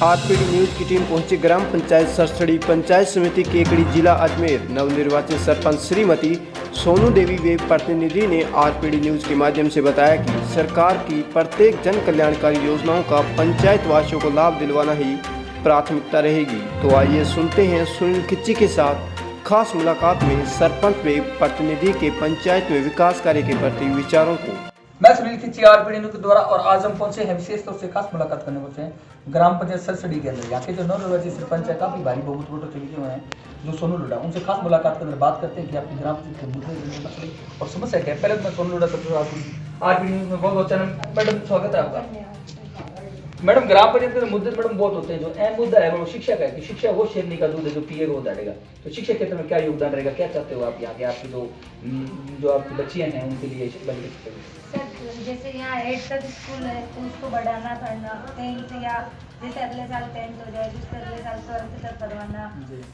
RPD news की team पहुंची ग्राम पंचायत सरसड़ी पंचायत समिति केकड़ी जिला अजमेर। नवनिर्वाचित सरपंच श्रीमती सोनू देवी वे प्रतिनिधि ने आरपीडी न्यूज के माध्यम से बताया कि सरकार की प्रत्येक जन कल्याणकारी योजनाओं का पंचायत वासियों को लाभ दिलवाना ही प्राथमिकता रहेगी। तो आइए सुनते हैं सुनील खिच्ची के साथ खास मुलाकात में सरपंच व प्रतिनिधि के पंचायत में विकास कार्य के प्रति विचारों को। मैं सुनील खिच्ची आरपीडी न्यूज के द्वारा और आज हम पहुंचे हैं विशेष तौर से खास मुलाकात करने पहुंचे हैं ग्राम पंचायत सरसड़ी के अंदर। यहाँ के जो नवनिर्वाचित सरपंच है काफी भारी बहुमत वोटों से जीते हुए हैं जो सोनू लुडा, उनसे खास मुलाकात के अंदर बात करते हैं कि आपकी ग्राम पंचायत के मुद्दे और समस्या क्या है। पहले मैं सोनू लुडा सबसे आरपीडी न्यूज में बहुत अच्छा मैडम स्वागत है आपका। मैडम ग्राम पंचायत के मुद्दे मैडम बहुत होते हैं, जो अहम मुद्दा है वो शिक्षा का है कि शिक्षा वो शेरनी का दूध है जो पिएगा वो दौड़ेगा। तो शिक्षा क्षेत्र में क्या योगदान रहेगा, क्या चाहते हो आप यहाँ के आपकी जो आपकी बच्चियां हैं उनके लिए सर जैसे यहाँ 8 तक स्कूल है तो उसको बढ़ाना करना, 10 या जैसे अगले साल 10 हो जाए जिससे अगले साल 12 तक करवाना,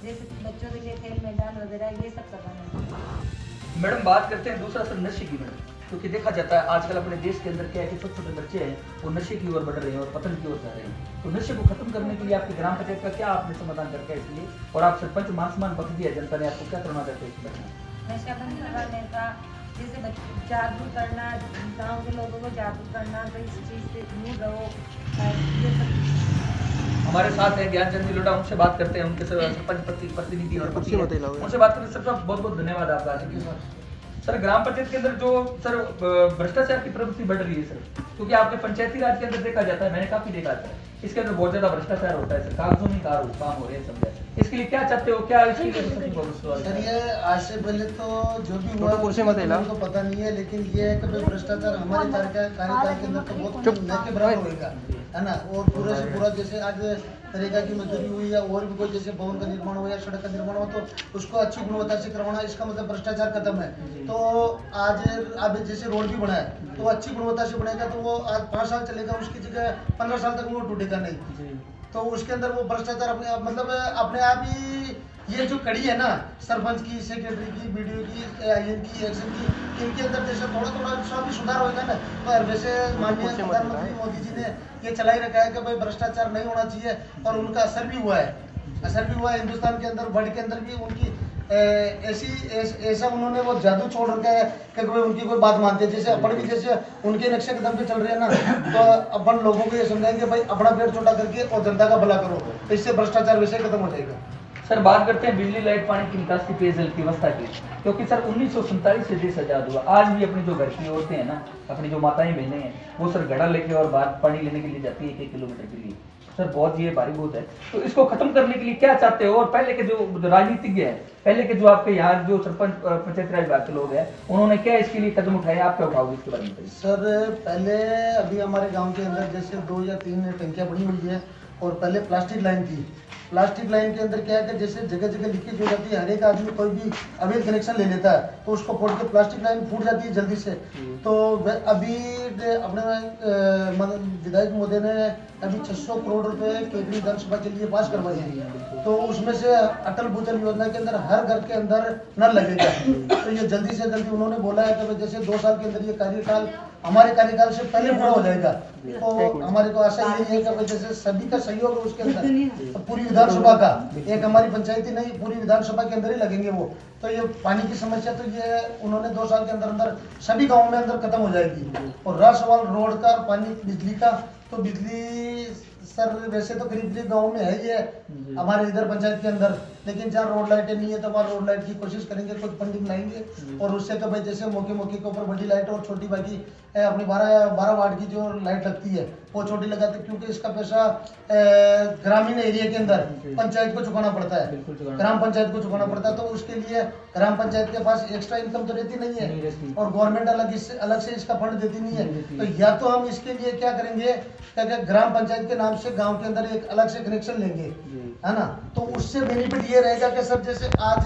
जैसे बच्चों के लिए खेल मैदान वगैरह ये सब करवाना। मैडम बात करते हैं दूसरा सर नशे की मैडम, क्योंकि देखा जाता है आजकल अपने देश के अंदर क्या है कि छोटे छोटे बच्चे हैं वो नशे की ओर बढ़ रहे हैं और पतन की ओर जा रहे हैं। तो नशे को खत्म करने के लिए आपकी ग्राम पंचायत का क्या आपने समाधान करके इसलिए, और आप सरपंच मान सम्मान पक्ष दिया जनता ने आपको क्या करना चाहते हैं? नशा बंद करवाने का, जैसे जागरूक करना, गाँव के लोगों को जागरूक करना तो इस चीज़ से दूर रहो। ये सब हमारे साथ है ज्ञान चंद जी लोटा, उनसे बात करते हैं, उनके सरपंच प्रतिनिधि और उनसे बात करते हैं। सर बहुत बहुत धन्यवाद आपका। सर ग्राम पंचायत के अंदर जो सर भ्रष्टाचार की प्रवृत्ति बढ़ रही है सर, क्योंकि आपके पंचायती राज के अंदर देखा जाता है, मैंने काफी देखा है इसके अंदर बहुत ज्यादा भ्रष्टाचार होता है सर, कागजों में काम हो रहे हैं समझे। इसके लिए क्या चाहते हो, क्या इसके लिए सर? ये आज से पहले तो जो भी हुआ उनको पता नहीं है, लेकिन ये है कि भ्रष्टाचार हमारे कार्यकाल के अंदर तो बहुत न के बराबर होगा, है ना। और पूरा से पूरा जैसे आज तरीका की मजदूरी हुई या और भी कोई जैसे भवन का निर्माण हो या सड़क का निर्माण हो तो उसको अच्छी गुणवत्ता से करवाना, इसका मतलब भ्रष्टाचार खत्म है। तो आज अब जैसे रोड भी बना है तो अच्छी गुणवत्ता से बनेगा तो वो आज 5 साल चलेगा, उसकी जगह 15 साल तक वो टूटेगा नहीं। तो उसके अंदर वो भ्रष्टाचार अपने आप ही ये जो कड़ी है ना सरपंच की, सेक्रेटरी की, बीडीओ की, आईएन की, एक्शन की, इनके अंदर जैसे थोड़ा थोड़ा भी सुधार होगा ना तो वैसे माननीय प्रधानमंत्री मोदी जी ने ये चला ही रखा है कि भाई भ्रष्टाचार नहीं होना चाहिए, और उनका असर भी हुआ है हिंदुस्तान के अंदर, वर्ल्ड के अंदर भी उनकी ऐसा उन्होंने वो जादू छोड़ रखा है कि कोई उनकी कोई बात मानते हैं। जैसे अपन भी जैसे उनके नक्शे कदम पे चल रहे हैं ना तो अपन लोगों को ये समझाएंगे भाई अपना पेट छोटा करके और जनता का भला करो, तो इससे भ्रष्टाचार वैसे खत्म हो जाएगा। सर बात करते हैं बिजली, लाइट, पानी की निकास की, पेयजल की व्यवस्था की, क्योंकि सर 1947 से देश आजाद हुआ, आज भी अपनी जो घर की औरतें हैं ना, अपनी जो माताएं बहनें हैं वो सर घड़ा लेके और बाहर पानी लेने के लिए जाती है 1 किलोमीटर के लिए। सर बहुत ये भारी बहुत है, तो इसको खत्म करने के लिए क्या चाहते हो? और पहले के जो राजनीतिज्ञ है, पहले के जो आपके यहाँ जो सरपंच पंचायत राज विभाग के लोग हैं, उन्होंने क्या इसके लिए कदम उठाए, आप क्या उठाओगे इसके बारे में? सर पहले अभी हमारे गांव के अंदर जैसे 2 या 3 टंकियां बनी हुई है, और पहले प्लास्टिक लाइन थी। प्लास्टिक लाइन के अंदर क्या है कि जैसे जगह जगह लीकेज हो जाती है, हर एक आदमी कोई भी अवैध कनेक्शन ले लेता है तो उसको फोड़ के प्लास्टिक लाइन फूट जाती है जल्दी से। तो अभी अपने विधायक महोदय ने अभी 600 करोड़ रुपए केंद्रीय विधानसभा के लिए पास करवाए हैं, तो उसमें से अटल भूजल योजना के अंदर हर घर के अंदर नल लगेगा। तो ये जल्दी से जल्दी उन्होंने बोला है कि जैसे 2 साल के अंदर ये कार्यकाल हमारे कार्यकाल से पहले पूरा हो जाएगा। तो हमारे को आशा यही है कि जैसे सभी का सहयोग है उसके अंदर, पूरी विधानसभा का, एक हमारी पंचायती नहीं पूरी विधानसभा के अंदर ही लगेंगे वो। तो ये पानी की समस्या तो ये उन्होंने 2 साल के अंदर अंदर सभी गाँव में अंदर खत्म हो जाएगी। और रहा सवाल रोड का, पानी, बिजली का, तो बिजली सर वैसे तो करीब गांव में है ही है हमारे इधर पंचायत के अंदर, लेकिन जहाँ रोड लाइटें नहीं है तो वहाँ रोड लाइट की कोशिश करेंगे, कुछ फंडिंग लाएंगे और उससे तो भाई जैसे मौके के ऊपर बड़ी लाइट और छोटी बाकी अपनी 12 वार्ड की जो लाइट लगती है वो छोटी लगाते, क्योंकि इसका पैसा ग्रामीण एरिया के अंदर पंचायत को चुकाना पड़ता है, ग्राम पंचायत को चुकाना पड़ता है। तो उसके लिए ग्राम पंचायत के पास एक्स्ट्रा इनकम तो रहती नहीं है, और गवर्नमेंट अलग से इसका फंड देती नहीं है। तो या तो हम इसके लिए क्या करेंगे कि ग्राम पंचायत के नाम से गांव के अंदर एक अलग से कनेक्शन लेंगे, है ना। तो उससे बेनिफिट ये रहेगा कि सर जैसे आज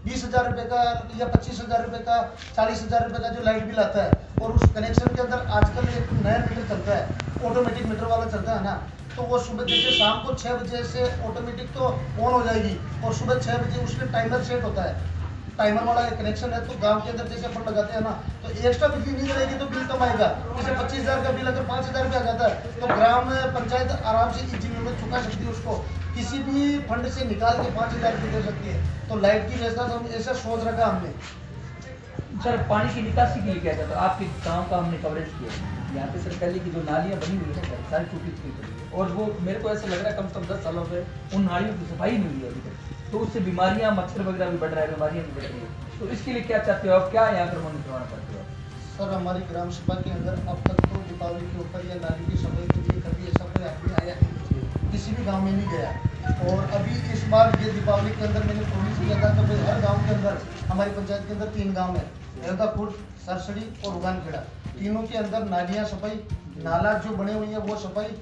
20,000 रुपए का या 25,000 रुपए का, 40,000 रुपए का जो लाइट बिल आता है, और उस कनेक्शन के अंदर आजकल एक नया मीटर चलता है, ऑटोमेटिक मीटर वाला चलता है ना, तो वो सुबह जैसे शाम को 6 बजे से ऑटोमेटिक तो ऑन हो जाएगी और सुबह 6 बजे उसके टाइमर सेट होता है। टाइमर वाला कनेक्शन है, तो गांव के अंदर जैसे अपन लगाते हैं ना, तो एक्स्ट्रा बिजली नहीं रहेगी तो बिल कम आएगा। जैसे 25,000 का बिल अगर 5,000 रुपया आ जाता है तो ग्राम पंचायत आराम से इस जिम्मे में चुका सकती है, उसको किसी भी फंड से निकाल के 5,000 रुपये दे सकती है। तो लाइट की व्यवस्था तो हम ऐसा सोच रखा हमने। सर पानी की निकासी के लिए क्या कहता है, आपके गांव का हमने कवरेज किया, यहाँ पे सर पहले की जो नालियाँ बनी हुई है सर सारी टूटी पड़ी है, और वो मेरे को ऐसा लग रहा है कम से कम 10 सालों से उन नालियों की सफाई नहीं हुई है अभी तक, तो उससे बीमारियाँ, मच्छर वगैरह भी बढ़ रहा है, बीमारियाँ भी बढ़ रही है। तो इसके लिए क्या चाहते हो आप, क्या यहाँ पर मॉनिटर करते हो? सर हमारी ग्राम सभा के अंदर अब तक तो दीपावली के ऊपर या नाली की सफाई के लिए कभी ऐसा कोई आदमी आया नहीं, किसी भी गांव में नहीं गया। और अभी इस बार ये दीपावली के अंदर मैंने प्रोमिस किया था कि हर गांव के अंदर, हमारी पंचायत के अंदर 3 गांव है, एलकापुर, सरसड़ी और उगानखेड़ा, तीनों के अंदर नालियाँ सफाई, नाला जो बने हुई है वो सफाई,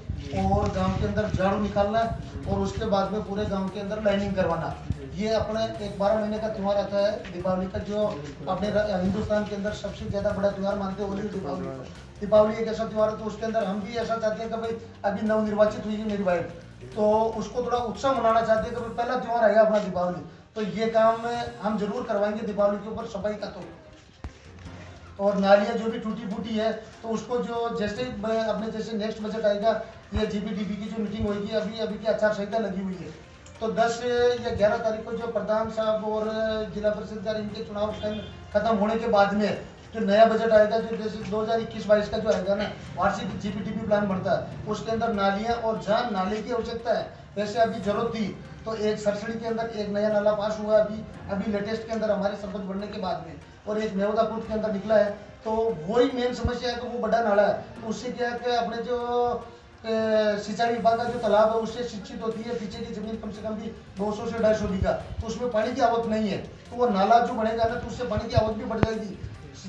और गांव के अंदर झाड़ू निकालना, और उसके बाद में पूरे गांव के अंदर लाइनिंग करवाना। ये अपने एक 12 महीने का त्यौहार आता है दीपावली का, जो अपने हिंदुस्तान के अंदर सबसे ज्यादा बड़ा त्यौहार मानते हैं होली दीपावली। दीपावली एक ऐसा त्यौहार है, तो उसके अंदर हम भी ऐसा चाहते हैं कि भाई अभी नवनिर्वाचित हुई है मेरी वाइफ, तो उसको थोड़ा उत्साह मनाना चाहते हैं कि भाई पहला त्यौहार आएगा अपना दीपावली, तो ये काम हम जरूर करवाएंगे दीपावली के ऊपर सफाई का। तो और नालियाँ जो भी टूटी फूटी है तो उसको जो जैसे अपने जैसे नेक्स्ट बजट आएगा, ये जीपीडीपी की जो मीटिंग होगी, अभी की आचार संहिता लगी हुई है, तो 10 या 11 तारीख को जो प्रधान साहब और जिला परिषद का इनके चुनाव खत्म होने के बाद में जो नया बजट आएगा, जो जैसे 2021-22 का जो आएगा ना, वार्षिक जीपीडीपी प्लान बनता है, उसके अंदर नालियाँ और जहाँ नाले की आवश्यकता है, वैसे अभी जरूरत थी तो एक सरसड़ी के अंदर एक नया नाला पास हुआ अभी लेटेस्ट के अंदर हमारे सरपंच बनने के बाद में, और एक मेवदापुर के अंदर निकला है, तो वही मेन समस्या है कि वो बड़ा नाला है, तो उससे क्या है कि अपने जो सिंचाई विभाग का जो तालाब है उससे सिंचित होती है, पीछे की जमीन कम से कम भी 200 से 250 बीघा, तो उसमें पानी की आवक नहीं है, तो वो नाला जो बनेगा ना, तो उससे पानी की आवक भी बढ़ जाएगी,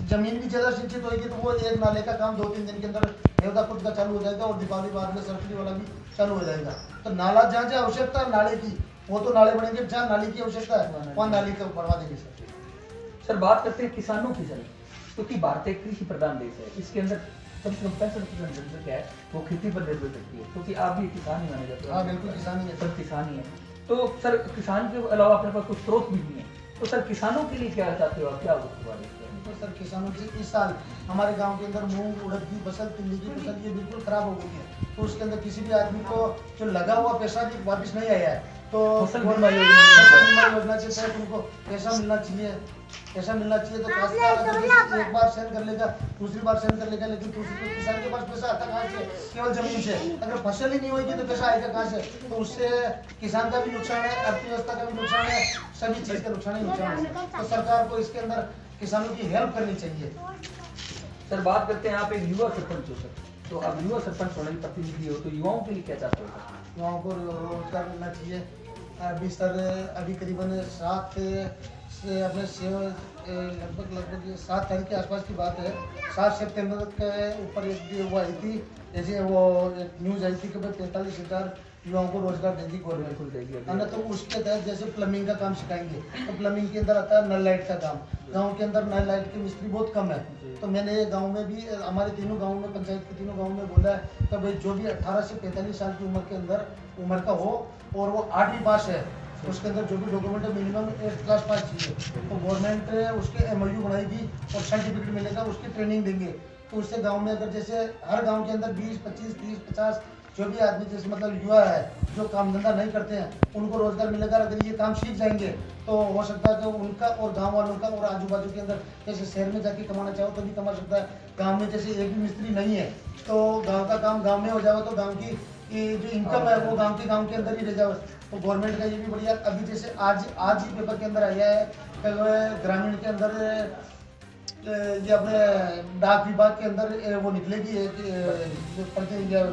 जमीन भी ज्यादा सिंचित होगी, तो वो एक नाले का काम 2-3 दिन के अंदर मेवदापुर का चालू हो जाएगा, और दीपावली बाद में सरसड़ी वाला भी चालू हो जाएगा। तो नाला जहाँ जहाँ आवश्यकता है नाले की, वो तो नाले बनेंगे, जहाँ नाली की आवश्यकता है वहाँ नाली को बढ़वा देंगे। सर बात करते हैं किसानों की सर, क्योंकि भारत एक कृषि प्रधान देश है, इसके अंदर कम से कम 65% जनसंख्या है वो खेती पर निर्भर करती है, क्योंकि आप भी किसान ही माने जाते हो। हाँ बिल्कुल किसान ही है, सब किसान ही है। तो सर किसान के अलावा अपने पास कुछ स्रोत भी नहीं है, तो सर किसानों के लिए क्या चाहते हो आप, क्या तो सर किसानों की इस साल हमारे गांव के अंदर मूंग, उड़द की फसल, तिल्ली की फसल ये बिल्कुल खराब हो गई है, तो उसके अंदर किसी भी आदमी को जो लगा हुआ पैसा भी वापस नहीं आया है, तो फसल बीमा योजना के तहत उनको पैसा मिलना चाहिए, पैसा मिलना चाहिए। तो काश्तकार एक बार सेल कर लेगा, दूसरी बार सेल कर लेगा, लेकिन दूसरी किसान के पास पैसा आता कहाँ से? केवल जमीन से। अगर फसल ही नहीं होगी तो पैसा आएगा कहाँ से? तो उससे किसान का भी नुकसान है, अर्थव्यवस्था का भी नुकसान है, सभी चीज का नुकसान ही नुकसान है। तो सरकार को इसके अंदर किसानों की हेल्प करनी चाहिए। सर बात करते हैं आप एक युवा सरपंच हो सर, तो अब युवा सरपंच होने की प्रतिनिधि हो, तो युवाओं के लिए क्या चाहते हो सर? युवाओं को रोजगार मिलना चाहिए। अभी सर अभी करीबन 7 से अपने लगभग 7 तारीख के आसपास की बात है, 7 सितंबर के ऊपर एक वो आई थी, जैसे वो एक न्यूज़ आई थी कि भाई 45,000 युवाओं को रोजगार देगी गवर्नमेंट देगी, है ना। तो उसके तहत जैसे प्लम्बिंग का काम सिखाएंगे, तो प्लम्बिंग के अंदर आता है नल लाइट का काम। गांव के अंदर नल लाइट के मिस्त्री बहुत कम है, तो मैंने गांव में भी, हमारे तीनों गांव में, पंचायत के तीनों गांव में बोला है कि भाई जो भी 18 से 45 साल की उम्र के अंदर उम्र का हो और वो 8वीं पास है, उसके अंदर जो भी डॉक्यूमेंट है मिनिमम 8th क्लास पास चाहिए, तो गवर्नमेंट उसके MOU बनाएगी और सर्टिफिकेट मिलेगा, उसकी ट्रेनिंग देंगे। तो उससे गांव में अगर जैसे हर गांव के अंदर 20, 25, 30, 50 जो भी आदमी जैसे मतलब युवा है जो काम धंधा नहीं करते हैं, उनको रोजगार मिलेगा। अगर ये काम सीख जाएंगे तो हो सकता है कि उनका और गांव वालों का और आजू बाजू के अंदर, जैसे शहर में जाके कमाना चाहो तो भी कमा सकता है, गांव में जैसे एक भी मिस्त्री नहीं है तो गांव का काम गांव में हो जाएगा, तो गांव की जो इनकम है वो गांव के अंदर ही रह जाए। तो गवर्नमेंट का ये भी बढ़िया, अभी जैसे आज ही पेपर के अंदर आया है ग्रामीण के अंदर ये अपने डाक विभाग के अंदर वो निकलेगी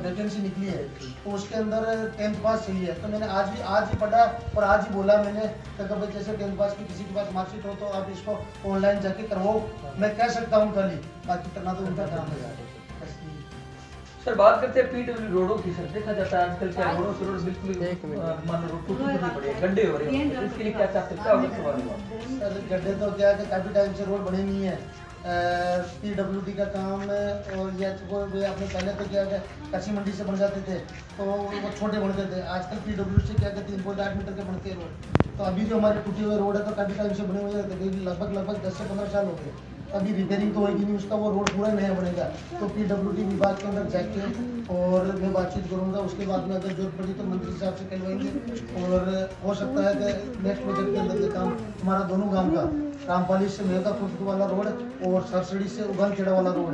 वैकेंसी निकली है, तो उसके अंदर 10th पास चाहिए। तो मैंने आज ही पढ़ा और आज ही बोला मैंने कि जैसे 10th पास की किसी के पास मार्कशीट हो तो आप इसको ऑनलाइन जाके करवाओ, मैं कह सकता हूँ खाली, बाकी करना तो उनका काम है। सर बात करते हैं PW रोडों की। सर देखा जाता है आजकल क्या रोड बिल्कुल मान लो टूटी पड़ी है, गड्ढे हो रहे हैं, इसके लिए क्या चाहते हैं? सर गड्ढे तो क्या है कि काफ़ी टाइम से रोड बने नहीं है, PWD का काम है, और या वो अपने पहले तो क्या है कच्ची मंडी से बन जाते थे तो वो छोटे बनते थे, आजकल PWD से क्या है 3.8 मीटर के बनते हैं रोड, तो अभी जो हमारे टूटे हुए रोड है तो काफ़ी टाइम से बने हुए हैं, लगभग 10 से 15 साल हो गए। अभी रिपेयरिंग तो होगी नहीं, उसका वो रोड पूरा नया बनेगा। तो PWD विभाग के अंदर जाके और मैं बातचीत करूंगा, उसके बाद में अगर जरूरत पड़ी तो मंत्री साहब से कहलवाएंगे। और हो सकता है कि नेक्स्ट बजट के अंदर ये काम हमारा दोनों गांव का, रामपाली से मेहता खुर्द वाला रोड और सरसड़ी से उगानखेड़ा वाला रोड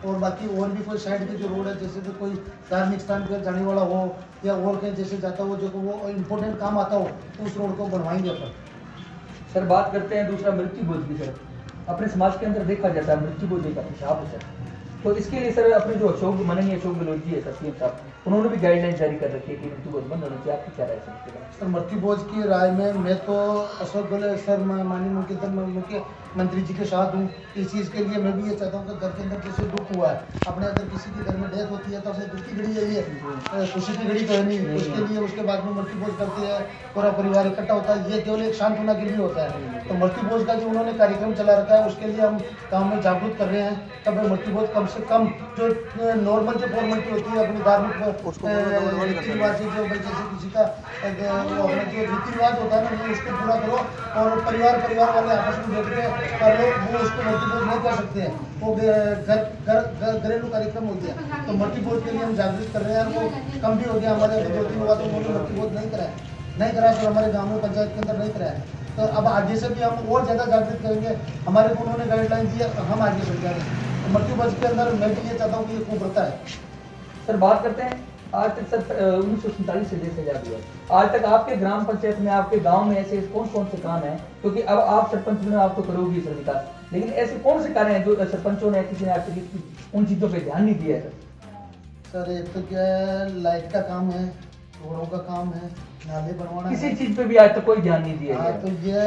और बाकी और भी कोई साइड के जो रोड है, जैसे तो कोई धार्मिक स्थान पर जाने वाला हो या और कहीं जैसे जाता हो जो वो इम्पोर्टेंट काम आता हो, तो उस रोड को बनवाएंगे अपन। सर बात करते हैं दूसरा मृत्यु बोझ की। सर अपने समाज के अंदर देखा जाता है मृत्यु बोझ एक अभिशाप है सर, तो इसके लिए सर अपने जो माननीय अशोक गहलोत जी है सर सीएम साहब, उन्होंने भी गाइडलाइन जारी कर रखी है कि मृत्यु बोझ बंद होना चाहिए। आपकी क्या राय है सर? मृत्यु बोझ की राय में मैं तो अशोक गहलोत सर माननीय मुख्यमंत्री जी के साथ हूँ। इस चीज़ के लिए मैं भी ये चाहता हूँ कि घर के अंदर जैसे दुख हुआ है, अपने अगर किसी के घर में डेथ होती है तो उसे दुख की घड़ी यही है, खुशी की घड़ी तो है नहीं। उसके लिए उसके बाद में मृत्यु बोझ करते हैं, पूरा परिवार इकट्ठा होता है, ये केवल एक सांत्वना के लिए होता है। तो मृत्यु बोझ का जो उन्होंने कार्यक्रम चला रखा है उसके लिए हम काम में जागरूक कर रहे हैं। तब मृत्यु बोझ कम से कम जो नॉर्मल जो फॉर्मेलिटी होती है अपनी धार्मिक रीति रिवाज से, जो जैसे किसी का अपना जो रीति रिवाज होता है ना, उसको पूरा करो और परिवार वाले आपस में बैठ के कर लो, वो उसको मृत्यु बोझ नहीं कर सकते हैं। वो घरेलू कार्यक्रम हो गया। तो मृत्यु बोझ के लिए हम जागरूक कर रहे हैं, वो कम भी हो गया। हमारे 2-3 हुआ तो उन्होंने मृत्यु बोझ नहीं कराया तो हमारे गाँव में पंचायत के अंदर नहीं कराया। तो अब आगे से भी हम और ज़्यादा जागरूक करेंगे। हमारे को उन्होंने गाइडलाइन दी है, हम आगे बढ़ जाएंगे। तो मृत्यु बोझ के अंदर मैं भी ये चाहता हूँ कि ये कुप्रथा है। सर बात करते हैं आज तक सर 1947 से देश आजाद हुआ, आज तक आपके ग्राम पंचायत में आपके गांव में ऐसे कौन से काम हैं, क्योंकि अब आप सरपंच में आप तो करोगे सर विकास, लेकिन ऐसे कौन से कार्य हैं जो सरपंचों ने किसी ने आज तक उन चीजों पे ध्यान नहीं दिया है? सर एक तो क्या है, लाइट का काम है, रोडों का काम है, नाले बनवाना, किसी चीज पे भी आज तक कोई ध्यान नहीं दिया है। तो ये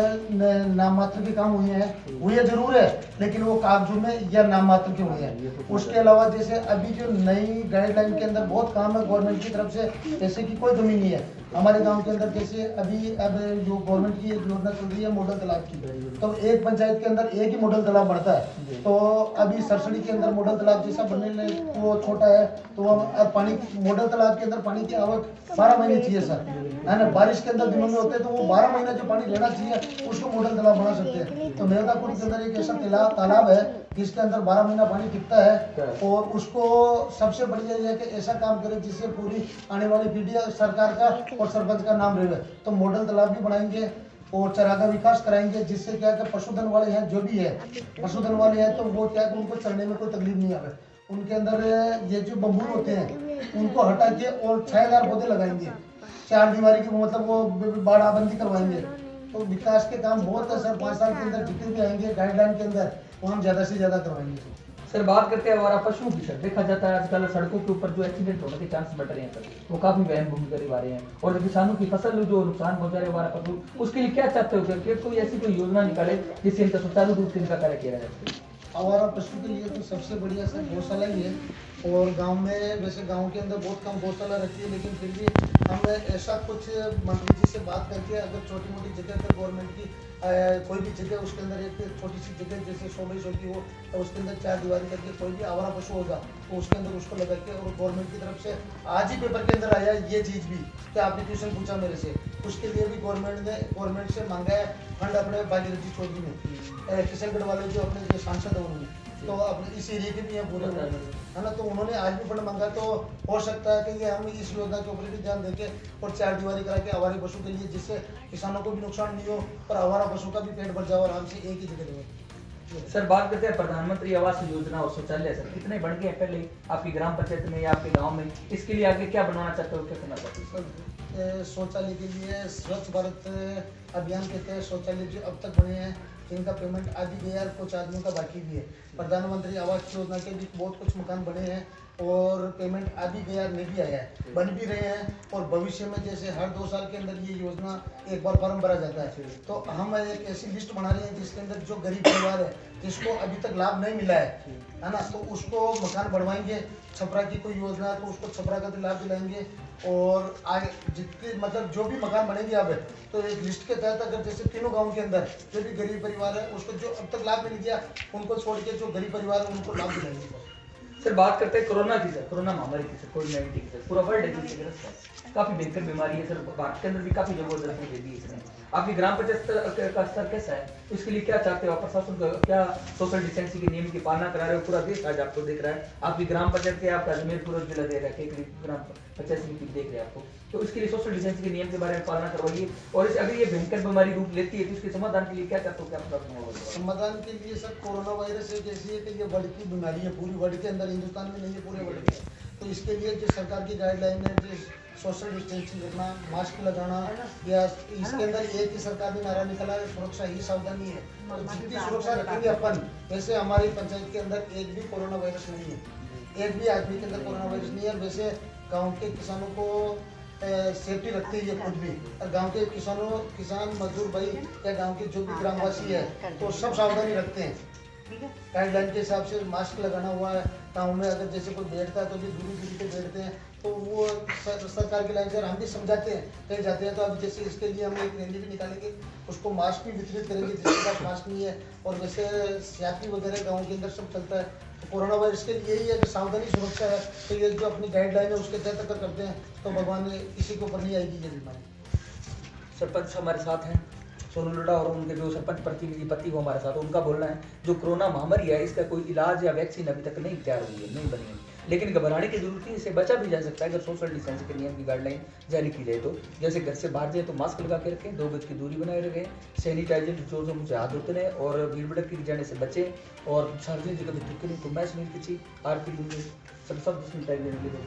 नाम मात्र के काम हुए हैं, हुए जरूर है, लेकिन वो कागजों में या नाम मात्र के हुए हैं। उसके अलावा जैसे अभी जो नई गाइडलाइन के अंदर बहुत काम है गवर्नमेंट की तरफ से, जैसे कि कोई कमी नहीं है हमारे गांव के अंदर। जैसे अभी अब जो गवर्नमेंट की एक योजना चल रही है मॉडल तालाब की, तो एक पंचायत के अंदर एक ही मॉडल तालाब बढ़ता है। तो अभी सरसड़ी के अंदर मॉडल तालाब जैसा बनने वो छोटा है, तो अब पानी मॉडल तालाब के अंदर पानी की आवक 12 महीने चाहिए सर, है ना। बारिश के अंदर दिनों में होते हैं तो वो 12 महीने जो पानी लेना चाहिए उसको मॉडल तालाब बना सकते हैं। तो मेहता खुर्द के अंदर एक ऐसा तालाब है जिसके अंदर 12 महीना पानी टिकता है, और उसको सबसे बढ़िया ये है कि ऐसा काम करे जिससे पूरी आने वाली पीढ़ी सरकार का और सरपंच का नाम रहे। तो मॉडल तालाब भी बनाएंगे और चरागा विकास कराएंगे, जिससे क्या है पशुधन वाले हैं जो भी है पशुधन वाले हैं, तो वो क्या है उनको चलने में कोई तकलीफ नहीं आवे। उनके अंदर ये जो बम्बू होते हैं उनको हटा के और 6000 पौधे लगाएंगे, 4 दीवारी की, मतलब वो बाढ़ आबंदी करवाएंगे। तो विकास के काम बहुत है सर, 5 साल के अंदर जितने भी आएंगे गाइडलाइन के अंदर वो हम ज्यादा से ज्यादा करवाएंगे। सर बात करते हैं हमारा पशुओं की। सर देखा जाता है आजकल सड़कों के ऊपर जो एक्सीडेंट होने के चांस बढ़ रहे हैं सर, वो काफी अहम भूमिका निभा रहे हैं, और किसानों की फसल जो नुकसान पहुंचा रहे हमारा पशु, उसके लिए क्या चाहते हो सर? कोई ऐसी कोई योजना निकाले जिससे इनका सुचारू रूप से इनका कार्य किया जाए? हमारा पशु के लिए तो सबसे बढ़िया सर गौशाला ही है। और गांव में वैसे गांव के अंदर बहुत कम गौशाला रहती है, लेकिन फिर भी हम ऐसा कुछ मंत्री जी से बात करके अगर छोटी मोटी जगह पर गवर्नमेंट की कोई भी जगह उसके अंदर एक छोटी सी जगह जैसे 100 बाई 100 की हो, तो उसके अंदर 4 दीवारी करके कोई भी आवारा पशु होगा तो उसके अंदर उसको लगा के, और गवर्नमेंट की तरफ से आज ही पेपर के अंदर आया ये चीज़ भी कि आपने क्वेश्चन पूछा मेरे से, उसके लिए भी गवर्नमेंट से मांगा है फंड अपने भागीरथी चौधरी में, किशनगढ़ वाले जो अपने जो सांसद है उन्होंने, तो अपने इस एरिया के भी हैं पूरे, है ना। तो उन्होंने आज भी फंड मांगा, तो हो सकता है कि ये हम इस योजना के ऊपर भी ध्यान देके और 4 दीवारी करा के आवारा पशु के लिए, जिससे किसानों को भी नुकसान नहीं हो और आवारा पशु का भी पेट भर जाए आराम से एक ही जगह रहे। सर बात करते हैं प्रधानमंत्री आवास योजना और शौचालय। सर कितने बढ़ गए पहले आपकी ग्राम पंचायत में या आपके गाँव में? इसके लिए आगे क्या बनवाना चाहते हो, क्या करना चाहते हो? सर शौचालय के लिए स्वच्छ भारत अभियान के तहत शौचालय जो अब तक बने हैं जिनका पेमेंट आ भी गया है, कुछ आदमियों का बाकी भी है। प्रधानमंत्री आवास योजना के भी बहुत कुछ मकान बने हैं और पेमेंट आ भी गया, नहीं भी आया है, बन भी रहे हैं। और भविष्य में जैसे हर 2 साल के अंदर ये योजना एक बार फॉर्म भरा जाता है, तो हम एक ऐसी लिस्ट बना रहे हैं जिसके अंदर जो गरीब परिवार है जिसको अभी तक लाभ नहीं मिला है ना, तो उसको मकान बनवाएंगे। छपरा की कोई योजना है तो उसको छपरा का भी लाभ दिलाएंगे। और आगे जितने मतलब जो भी मकान बनेंगे अब, तो एक लिस्ट के तहत अगर जैसे तीनों गाँव के अंदर जो भी गरीब परिवार है उसको जो अब तक लाभ मिल गया उनको छोड़ के जो गरीब परिवार है उनको लाभ दिलाएंगे। सर बात करते हैं कोरोना की। सर कोरोना महामारी की, सर कोविड-19 की, सर पूरा वर्ल्ड है, काफी भयंकर बीमारी है सर, भारत के अंदर भी काफी जबरदस्त दे दी इसने। आपकी ग्राम पंचायत का स्तर कैसा है, इसके लिए क्या चाहते हो आप? प्रशासन का क्या सोशल डिस्टेंसिंग के नियम की पालना करा रहे हो? पूरा देश आज आपको देख रहा है, आपकी ग्राम पंचायत के आपका अजमेर पूरा जिला दे रहा है, केकड़ी ग्राम पंचायत समिति देख रहे हैं आपको, तो इसके लिए सोशल डिस्टेंसिंग के नियम के बारे में पालना करवाइए। और अगर ये भयंकर बीमारी रूप लेती है तो इसके समाधान के लिए क्या करते हो, क्या प्रश्न होगा? समाधान के लिए सर कोरोना वायरस एक ऐसी है कि ये वर्ल्ड की बीमारी है, पूरी वर्ल्ड के अंदर, हिंदुस्तान में नहीं है, पूरे वर्ल्ड में। तो इसके लिए जो सरकार की गाइडलाइन है, जो सोशल डिस्टेंसिंग रखना, मास्क लगाना, या इसके अंदर एक ही सरकार ने नारा निकाला है, सुरक्षा ही सावधानी है। तो जितनी सुरक्षा रखेंगे अपन, वैसे हमारी पंचायत के अंदर एक भी कोरोना वायरस नहीं है, एक भी आदमी के अंदर कोरोना वायरस नहीं है। और वैसे गाँव के किसानों को सेफ्टी रखते ही है खुद भी, और गांव के किसान मजदूर भाई या गांव के जो भी ग्रामवासी है तो सब सावधानी रखते हैं। गाइडलाइन के हिसाब से मास्क लगाना हुआ है गाँव में, अगर जैसे कोई बैठता है तो भी दूरी पे बैठते हैं, तो वो सरकार की लाइन से हम भी समझाते हैं, कहीं जाते हैं तो अब जैसे इसके लिए हम एक रैली भी निकालेंगे, उसको मास्क भी वितरित करेंगे जिसके पास मास्क नहीं है। और वैसे सियापी वगैरह गाँव के अंदर सब चलता है, तो कोरोना वायरस के लिए ही है कि सावधानी सुरक्षा है। तो ये जो अपनी गाइडलाइन है उसके तहत अगर करते हैं तो भगवान किसी के ऊपर नहीं आएगी ये बीमारी। सरपंच हमारे साथ हैं सोनू लोढ़ा, और उनके जो सरपंच प्रतिनिधि पति वो हमारे साथ, उनका बोलना है जो कोरोना महामारी है इसका कोई इलाज या वैक्सीन अभी तक नहीं तैयार हुई है, नहीं बनी है, लेकिन घबराने की जरूरत नहीं, इससे बचा भी जा सकता है अगर सोशल डिस्टेंस के नियम की गाइडलाइन जारी की जाए। तो जैसे घर से बाहर जाए तो मास्क लगा के रखें, 2 गज की दूरी बनाए रखें, सैनिटाइजर जो मुझे हाथ धोते रहे, और भीड़ भड़क के जाने से बचें, और सार्वजनिक जगह में थूके नहीं। तो मैं सुनील किसी आरपीडी सब सैनिटाइजर के लिए